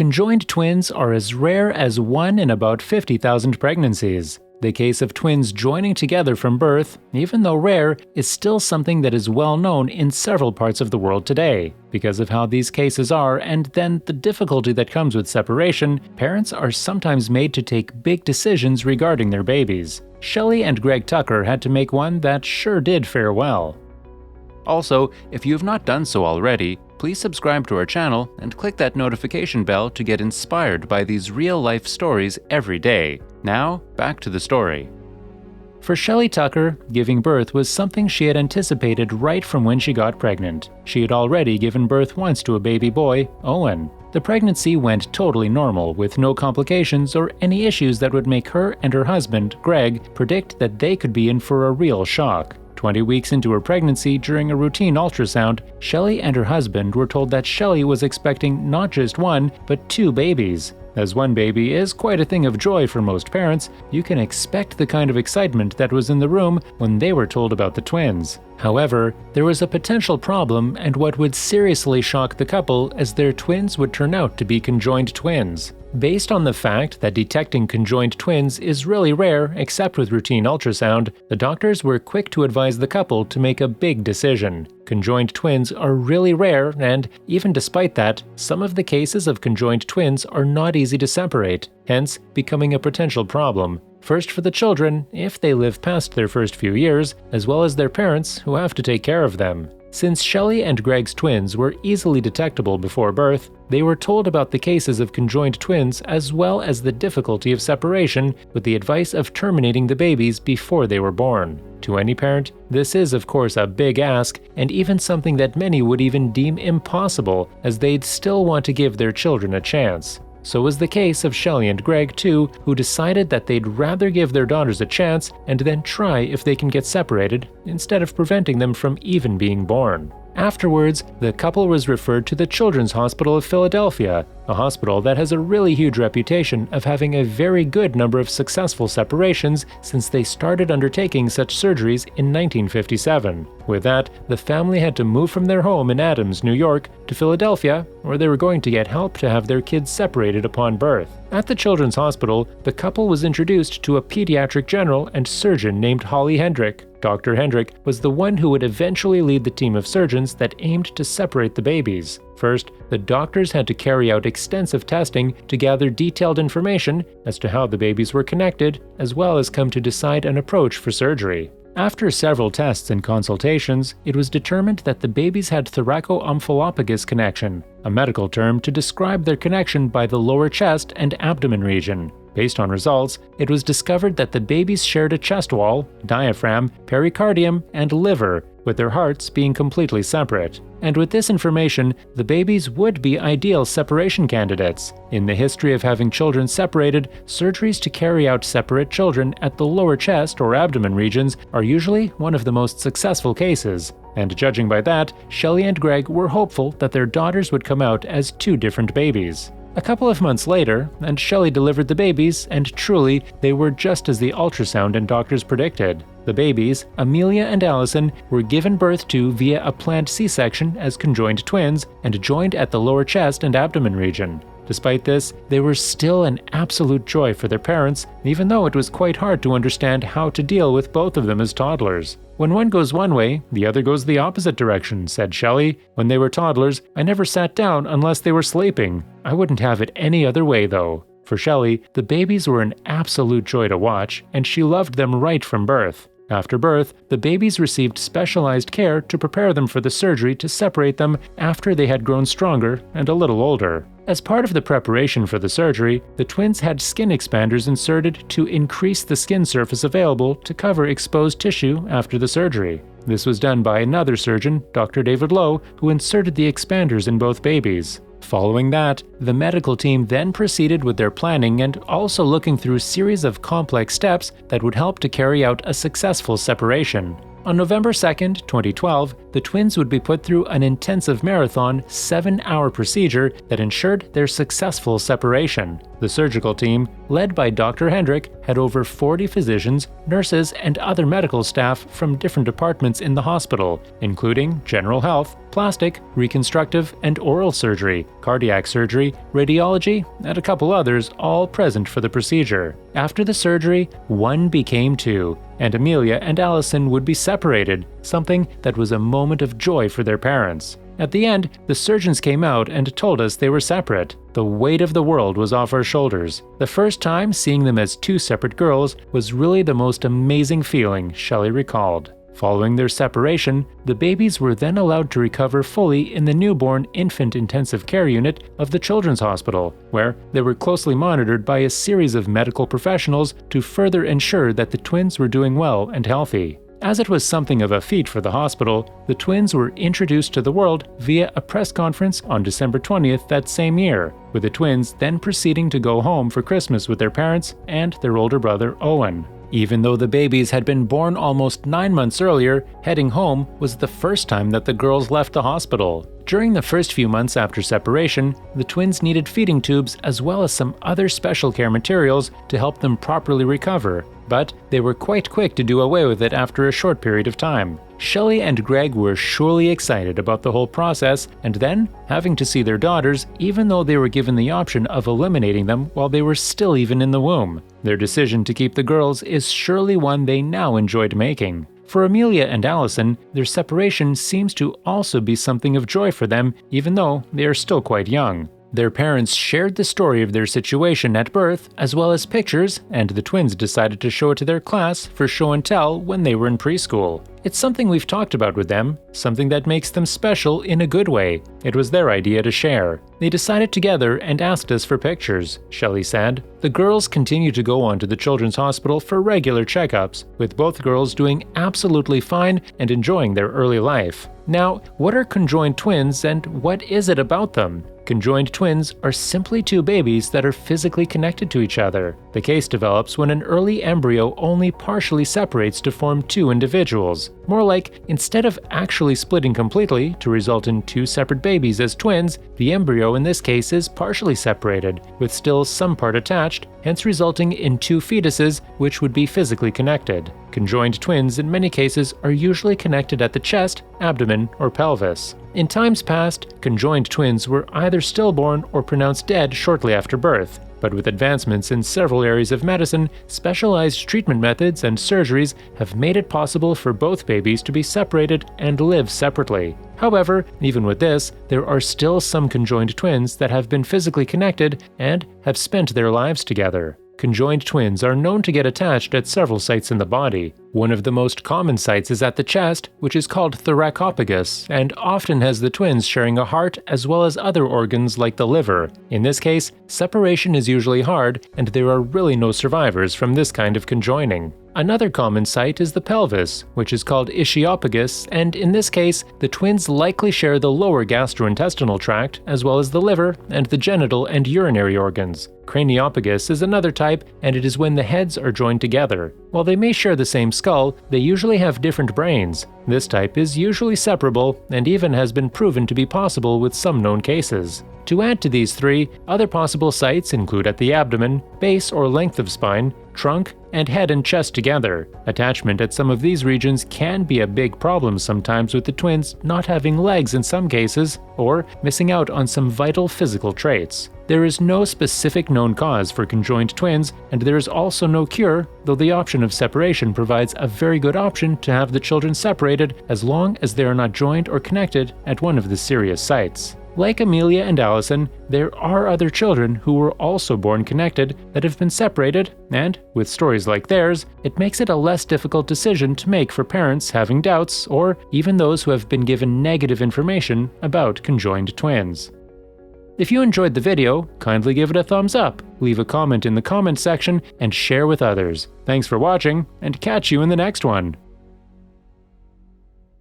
Conjoined twins are as rare as 1 in about 50,000 pregnancies. The case of twins joining together from birth, even though rare, is still something that is well known in several parts of the world today. Because of how these cases are, and then the difficulty that comes with separation, parents are sometimes made to take big decisions regarding their babies. Shellie and Greg Tucker had to make one that sure did fare well. Also, if you have not done so already, please subscribe to our channel and click that notification bell to get inspired by these real-life stories every day. Now, back to the story. For Shellie Tucker, giving birth was something she had anticipated right from when she got pregnant. She had already given birth once to a baby boy, Owen. The pregnancy went totally normal, with no complications or any issues that would make her and her husband, Greg, predict that they could be in for a real shock. 20 weeks into her pregnancy, during a routine ultrasound, Shellie and her husband were told that Shellie was expecting not just 1, but 2 babies. As 1 baby is quite a thing of joy for most parents, you can expect the kind of excitement that was in the room when they were told about the twins. However, there was a potential problem and what would seriously shock the couple, as their twins would turn out to be conjoined twins. Based on the fact that detecting conjoined twins is really rare except with routine ultrasound, the doctors were quick to advise the couple to make a big decision. Conjoined twins are really rare, and even despite that, some of the cases of conjoined twins are not easy to separate, hence becoming a potential problem. First for the children, if they live past their first few years, as well as their parents, who have to take care of them. Since Shellie and Greg's twins were easily detectable before birth, they were told about the cases of conjoined twins as well as the difficulty of separation, with the advice of terminating the babies before they were born. To any parent, this is of course a big ask, and even something that many would even deem impossible, as they'd still want to give their children a chance. So was the case of Shellie and Greg too, who decided that they'd rather give their daughters a chance and then try if they can get separated, instead of preventing them from even being born. Afterwards, the couple was referred to the Children's Hospital of Philadelphia, a hospital that has a really huge reputation of having a very good number of successful separations since they started undertaking such surgeries in 1957. With that, the family had to move from their home in Adams, New York, to Philadelphia, where they were going to get help to have their kids separated upon birth. At the Children's Hospital, the couple was introduced to a pediatric general and surgeon named Holly Hendrick. Dr. Hendrick was the one who would eventually lead the team of surgeons that aimed to separate the babies. First, the doctors had to carry out extensive testing to gather detailed information as to how the babies were connected, as well as come to decide an approach for surgery. After several tests and consultations, it was determined that the babies had thoraco-omphalopagus connection, a medical term to describe their connection by the lower chest and abdomen region. Based on results, it was discovered that the babies shared a chest wall, diaphragm, pericardium, and liver, with their hearts being completely separate. And with this information, the babies would be ideal separation candidates. In the history of having children separated, surgeries to carry out separate children at the lower chest or abdomen regions are usually one of the most successful cases. And judging by that, Shellie and Greg were hopeful that their daughters would come out as 2 different babies. A couple of months later, and Shellie delivered the babies, and truly, they were just as the ultrasound and doctors predicted. The babies, Amelia and Allison, were given birth to via a planned C-section as conjoined twins and joined at the lower chest and abdomen region. Despite this, they were still an absolute joy for their parents, even though it was quite hard to understand how to deal with both of them as toddlers. When one goes one way, the other goes the opposite direction, said Shellie. When they were toddlers, I never sat down unless they were sleeping. I wouldn't have it any other way though. For Shellie, the babies were an absolute joy to watch, and she loved them right from birth. After birth, the babies received specialized care to prepare them for the surgery to separate them after they had grown stronger and a little older. As part of the preparation for the surgery, the twins had skin expanders inserted to increase the skin surface available to cover exposed tissue after the surgery. This was done by another surgeon, Dr. David Lowe, who inserted the expanders in both babies. Following that, the medical team then proceeded with their planning and also looking through a series of complex steps that would help to carry out a successful separation. On November 2, 2012, the twins would be put through an intensive marathon 7-hour procedure that ensured their successful separation. The surgical team, led by Dr. Hendrick, had over 40 physicians, nurses, and other medical staff from different departments in the hospital, including general health, plastic, reconstructive, and oral surgery, cardiac surgery, radiology, and a couple others, all present for the procedure. After the surgery, 1 became 2, and Amelia and Allison would be separated, something that was a moment of joy for their parents. At the end, the surgeons came out and told us they were separate. The weight of the world was off our shoulders. The first time seeing them as 2 separate girls was really the most amazing feeling, Shellie recalled. Following their separation, the babies were then allowed to recover fully in the newborn infant intensive care unit of the Children's Hospital, where they were closely monitored by a series of medical professionals to further ensure that the twins were doing well and healthy. As it was something of a feat for the hospital, the twins were introduced to the world via a press conference on December 20th that same year, with the twins then proceeding to go home for Christmas with their parents and their older brother Owen. Even though the babies had been born almost 9 months earlier, heading home was the first time that the girls left the hospital. During the first few months after separation, the twins needed feeding tubes as well as some other special care materials to help them properly recover, but they were quite quick to do away with it after a short period of time. Shellie and Greg were surely excited about the whole process, and then having to see their daughters even though they were given the option of eliminating them while they were still even in the womb. Their decision to keep the girls is surely one they now enjoyed making. For Amelia and Allison, their separation seems to also be something of joy for them, even though they are still quite young. Their parents shared the story of their situation at birth, as well as pictures, and the twins decided to show it to their class for show and tell when they were in preschool. It's something we've talked about with them, something that makes them special in a good way. It was their idea to share. They decided together and asked us for pictures, Shellie said. The girls continue to go on to the Children's Hospital for regular checkups, with both girls doing absolutely fine and enjoying their early life. Now, what are conjoined twins and what is it about them? Conjoined twins are simply 2 babies that are physically connected to each other. The case develops when an early embryo only partially separates to form 2 individuals. More like, instead of actually splitting completely to result in 2 separate babies as twins, the embryo in this case is partially separated, with still some part attached, hence resulting in 2 fetuses which would be physically connected. Conjoined twins in many cases are usually connected at the chest, abdomen, or pelvis. In times past, conjoined twins were either stillborn or pronounced dead shortly after birth. But with advancements in several areas of medicine, specialized treatment methods and surgeries have made it possible for both babies to be separated and live separately. However, even with this, there are still some conjoined twins that have been physically connected and have spent their lives together. Conjoined twins are known to get attached at several sites in the body. One of the most common sites is at the chest, which is called Craniopagus, and often has the twins sharing a heart as well as other organs like the liver. In this case, separation is usually hard, and there are really no survivors from this kind of conjoining. Another common site is the pelvis, which is called ischiopagus, and in this case, the twins likely share the lower gastrointestinal tract, as well as the liver and the genital and urinary organs. Craniopagus is another type, and it is when the heads are joined together. While they may share the same skull, they usually have different brains. This type is usually separable, and even has been proven to be possible with some known cases. To add to these 3, other possible sites include at the abdomen, base or length of spine, trunk, and head and chest together. Attachment at some of these regions can be a big problem sometimes, with the twins not having legs in some cases, or missing out on some vital physical traits. There is no specific known cause for conjoined twins, and there is also no cure, though the option of separation provides a very good option to have the children separated as long as they are not joined or connected at one of the serious sites. Like Amelia and Allison, there are other children who were also born connected that have been separated, and with stories like theirs, it makes it a less difficult decision to make for parents having doubts or even those who have been given negative information about conjoined twins. If you enjoyed the video, kindly give it a thumbs up, leave a comment in the comment section, and share with others. Thanks for watching, and catch you in the next one.